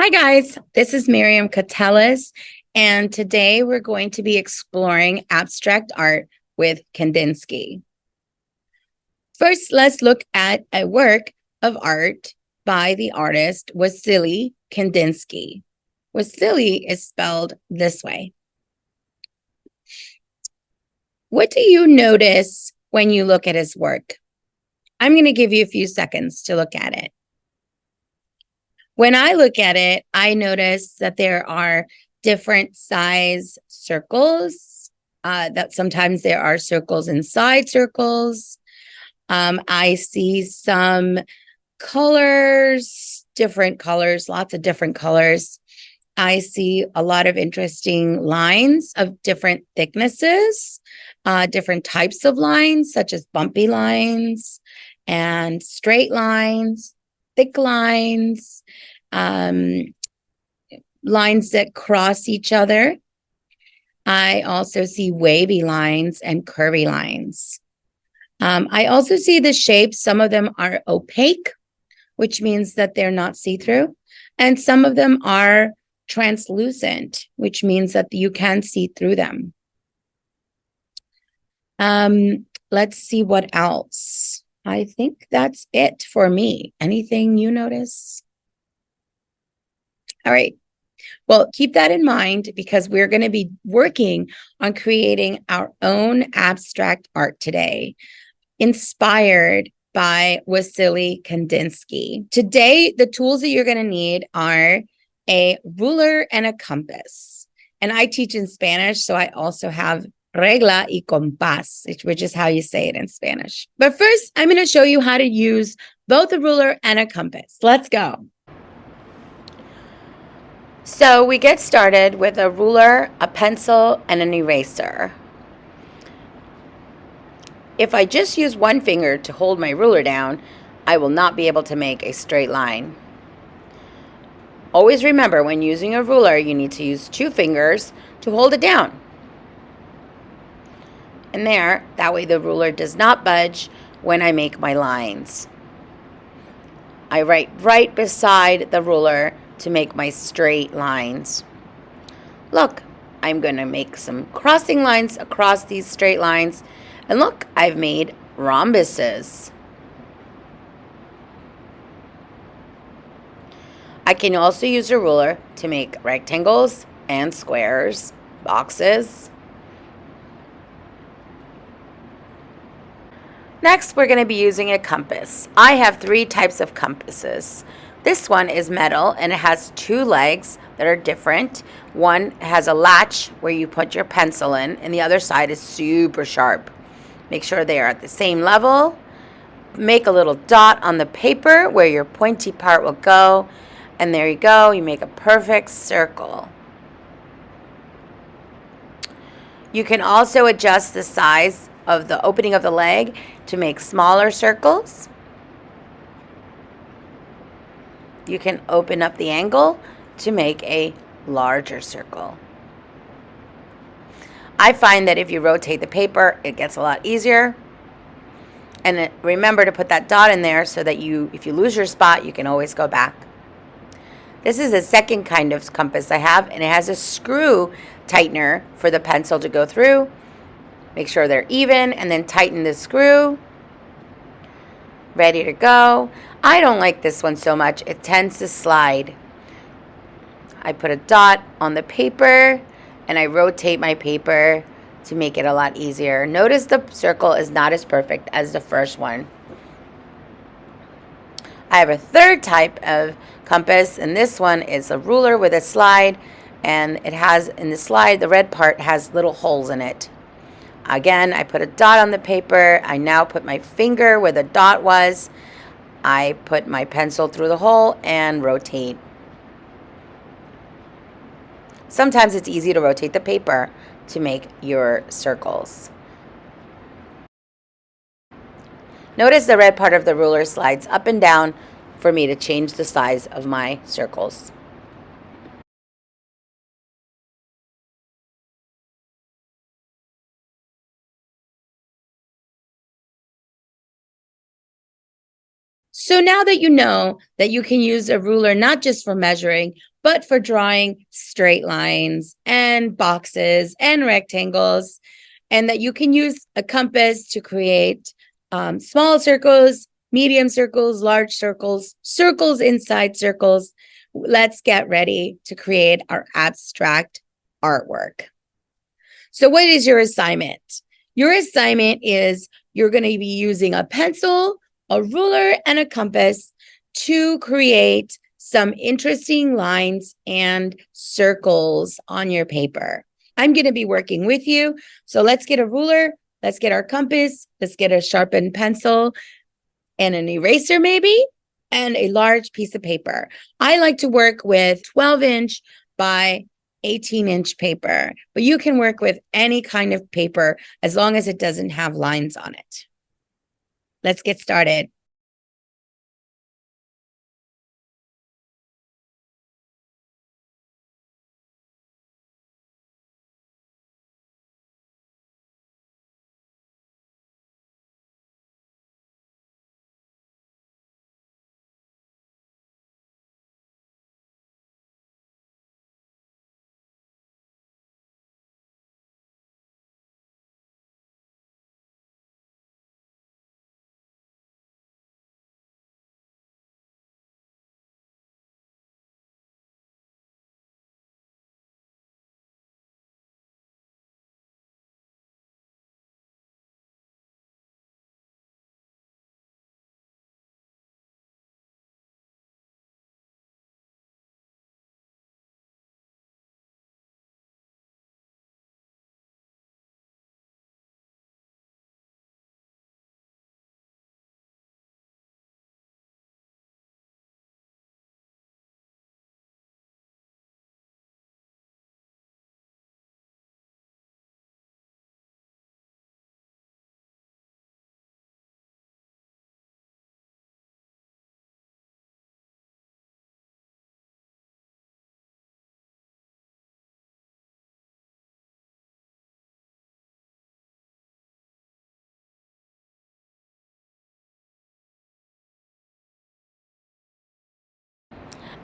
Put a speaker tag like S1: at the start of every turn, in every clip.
S1: Hi guys, this is Miriam Cutelis, and today we're going to be exploring abstract art with Kandinsky. First, let's look at a work of art by the artist Wassily Kandinsky. Wassily is spelled this way. What do you notice when you look at his work? I'm going to give you a few seconds to look at it. When I look at it, I notice that there are different size circles, that sometimes there are circles inside circles. I see some colors, different colors, lots of different colors. I see a lot of interesting lines of different thicknesses, different types of lines, such as bumpy lines and straight lines, thick lines, lines that cross each other. I also see wavy lines and curvy lines. I also see the shapes. Some of them are opaque, which means that they're not see-through. And some of them are translucent, which means that you can see through them. Let's see what else. I think that's it for me. Anything you notice? All right. Well, keep that in mind because we're going to be working on creating our own abstract art today, inspired by Wassily Kandinsky. Today, the tools that you're going to need are a ruler and a compass. And I teach in Spanish, so I also have regla y compás, which is how you say it in Spanish. But first, I'm going to show you how to use both a ruler and a compass. Let's go. So we get started with a ruler, a pencil, and an eraser. If I just use one finger to hold my ruler down, I will not be able to make a straight line. Always remember, when using a ruler, you need to use two fingers to hold it down. And there, that way the ruler does not budge when I make my lines. I write right beside the ruler to make my straight lines. Look, I'm going to make some crossing lines across these straight lines. And look, I've made rhombuses. I can also use a ruler to make rectangles and squares, boxes. Next, we're going to be using a compass. I have three types of compasses. This one is metal and it has two legs that are different. One has a latch where you put your pencil in, and the other side is super sharp. Make sure they are at the same level. Make a little dot on the paper where your pointy part will go, and there you go. You make a perfect circle. You can also adjust the size of the opening of the leg to make smaller circles. You can open up the angle to make a larger circle. I find that if you rotate the paper, it gets a lot easier. And remember to put that dot in there so that if you lose your spot, you can always go back. This is a second kind of compass I have, and it has a screw tightener for the pencil to go through. Make sure they're even, and then tighten the screw. Ready to go. I don't like this one so much. It tends to slide. I put a dot on the paper and I rotate my paper to make it a lot easier. Notice the circle is not as perfect as the first one. I have a third type of compass, and this one is a ruler with a slide, and it has, in the slide, the red part has little holes in it. Again, I put a dot on the paper. I now put my finger where the dot was. I put my pencil through the hole and rotate. Sometimes it's easy to rotate the paper to make your circles. Notice the red part of the ruler slides up and down for me to change the size of my circles. So now that you know that you can use a ruler not just for measuring, but for drawing straight lines and boxes and rectangles, and that you can use a compass to create small circles, medium circles, large circles, circles inside circles. Let's get ready to create our abstract artwork. So what is your assignment? Your assignment is you're going to be using a pencil, a ruler, and a compass to create some interesting lines and circles on your paper. I'm going to be working with you. So let's get a ruler, let's get our compass, let's get a sharpened pencil and an eraser maybe, and a large piece of paper. I like to work with 12-inch by 18-inch paper, but you can work with any kind of paper as long as it doesn't have lines on it. Let's get started.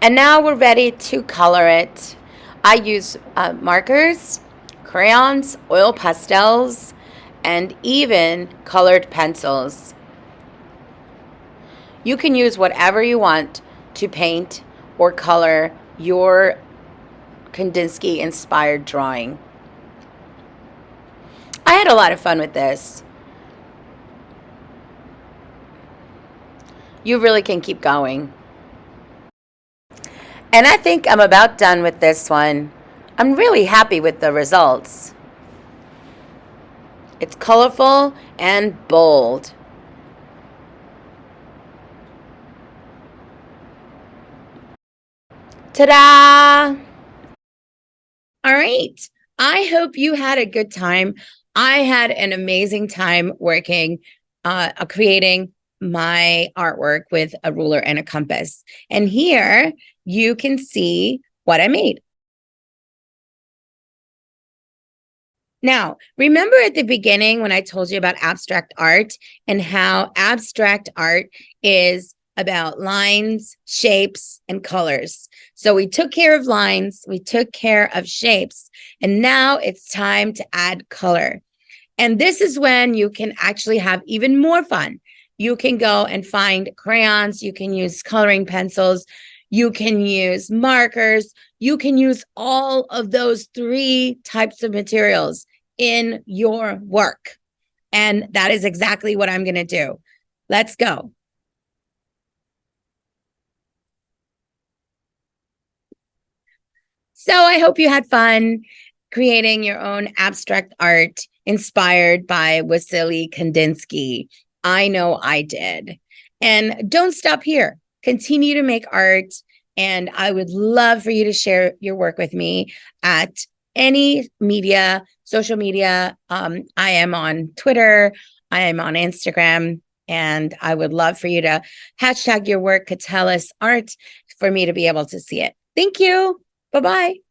S1: And now we're ready to color it. I use markers, crayons, oil pastels, and even colored pencils. You can use whatever you want to paint or color your Kandinsky inspired drawing. I had a lot of fun with this. You really can keep going. And I think I'm about done with this one. I'm really happy with the results. It's colorful and bold. Ta-da! All right. I hope you had a good time. I had an amazing time working, creating my artwork with a ruler and a compass. And here you can see what I made. Now, remember at the beginning when I told you about abstract art and how abstract art is about lines, shapes, and colors. So we took care of lines, we took care of shapes, and now it's time to add color. And this is when you can actually have even more fun. You can go and find crayons, you can use coloring pencils, you can use markers, you can use all of those 3 types of materials in your work. And that is exactly what I'm going to do. Let's go. So I hope you had fun creating your own abstract art inspired by Wassily Kandinsky. I know I did. And don't stop here. Continue to make art. And I would love for you to share your work with me at any media, social media. I am on Twitter. I am on Instagram. And I would love for you to hashtag your work, Cutelis Art, for me to be able to see it. Thank you. Bye-bye.